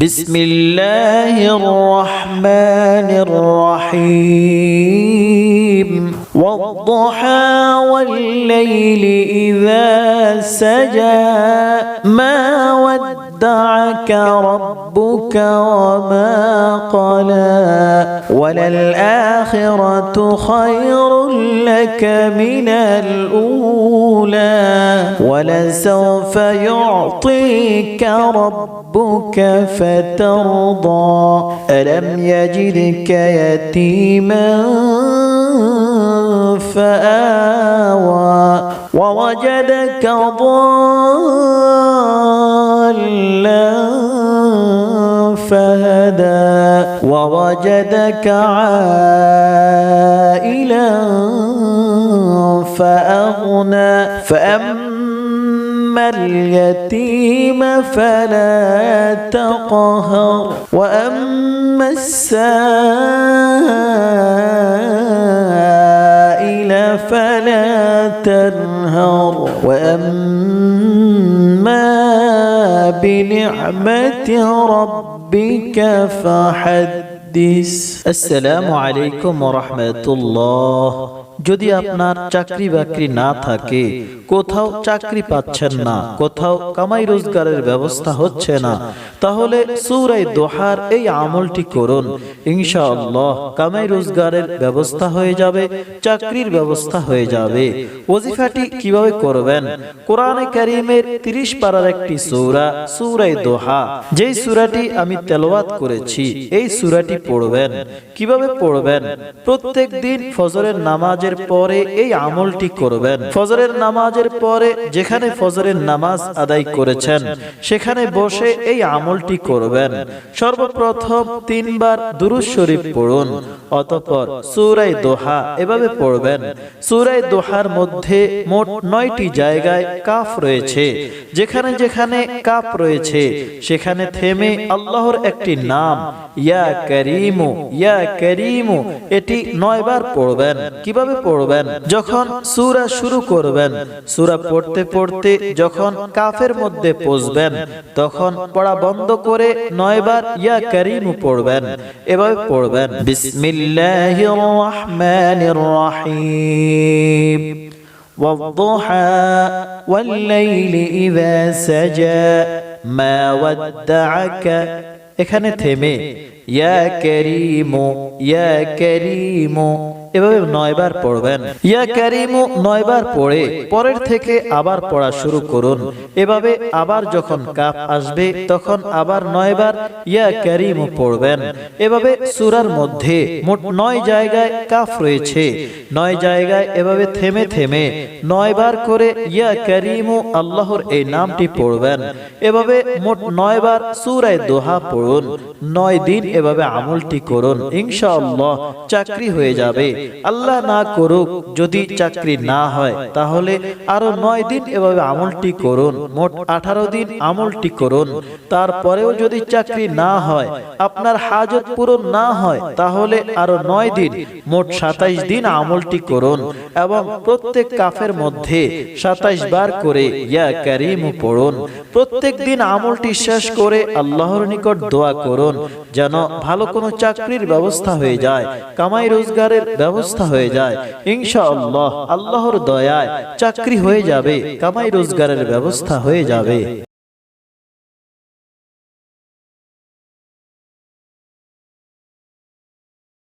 বিসমিল্লাহির রহমানির রহিম ওয়াদ-দুহা ওয়াল-লাইলি ইযা সাজা মা ওয়াদ্দা'আকা রাব্বুকা ওয়া মা ক্বালা ওয়ালাল-আখিরাতু খায়রুল লাকা মিনাল উলা ওয়ালাসাওফা يعطيك ربك فترضى ألم يجدك يتيما فآوى ووجدك ضالا فهدى ووجدك عائلا فأغنى فأما اليتيم فلا تقهر وأما السائل فلا تنهر وأما بنعمة ربك فحدث السلام عليكم ورحمة الله যদি আপনার চাকরি বাকরি না থাকে, কোথাও চাকরি পাচ্ছেন না, কোথাও কামাই রোজগারের ব্যবস্থা হচ্ছে না, তাহলে সূরা দোহার এই আমলটি করুন। ইনশাআল্লাহ কামাই রোজগারের ব্যবস্থা হয়ে যাবে, চাকরির ব্যবস্থা হয়ে যাবে। ওজিফাটি কিভাবে করবেন? কোরআনে কারীমের 30 পারার একটি সূরা, সূরা দোহা, যেই সূরাটি আমি তেলাওয়াত করেছি, এই সূরাটি পড়বেন। কিভাবে পড়বেন? প্রত্যেক দিন ফজরের নামাজের পরে এই আমলটি করবেন। ফজরের নামাজের পরে যেখানে ফজরের নামাজ আদায় করেছেন সেখানে বসে এই আমলটি করবেন। সর্বপ্রথম 3 বার দুরূদ শরীফ পড়ুন, অতঃপর সূরা দোহা এভাবে পড়বেন। সূরা দোহার মধ্যে মোট 9টি জায়গায় কাফ রয়েছে। যেখানে যেখানে কাফ রয়েছে সেখানে থেমে আল্লাহর একটি নাম ইয়া কারীমু, ইয়া কারীমু, এটি 9 বার পড়বেন। কিভাবে পড়বেন? যখন সূরা শুরু করবেন, সূরা পড়তে পড়তে যখন কাফের মধ্যে পৌঁছবেন তখন পড়া বন্ধ করে 9 বার ইয়া কারীমু পড়বেন। এভাবে পড়বেন, বিসমিল্লাহির রহমানির রহিম ওয়াদ-দুহা ওয়াল-লাইলি ইযা সাজা মা ওয়াদ্দা'আকা, এখানে থেমে ইয়া কারীমু, ইয়া কারীমু এভাবে 9 বার পড়বেন। ইয়া কারীমু 9 বার পড়ে পরের থেকে আবার পড়া শুরু করুন। এভাবে আবার যখন কাফ আসবে তখন আবার 9 বার ইয়া কারীমু পড়বেন। এভাবে সূরার মধ্যে মোট 9 জায়গায় কাফ রয়েছে। 9 জায়গায় এভাবে থেমে থেমে 9 বার করে ইয়া কারীমু আল্লাহর এই নামটি পড়বেন। এভাবে মোট 9 বার সূরা দোহা পড়ুন। 9 দিন এভাবে আমলটি করুন, ইনশাআল্লাহ চাকরি হয়ে যাবে। আল্লাহ না করুক যদি চাকরি না হয় তাহলে আরো 9 দিন এভাবে আমলটি করুন, মোট 18 দিন আমলটি করুন। তারপরেও যদি চাকরি না হয়, আপনার হাজত পূরণ না হয়, তাহলে আরো 9 দিন, মোট 27 দিন আমলটি করুন এবং প্রত্যেক কাফের মধ্যে 27 বার করে ইয়া কারীমু পড়ুন। প্রত্যেক দিন আমলটি শেষ করে আল্লাহর নিকট দোয়া করুন যেন ভালো কোনো চাকরির ব্যবস্থা হয়ে যায়, কামাই রোজগারের ব্যবস্থা হয়ে যায়। ইনশাআল্লাহ আল্লাহর দয়ায় চাকরি হয়ে যাবে, কামাই রোজগারের ব্যবস্থা হয়ে যাবে।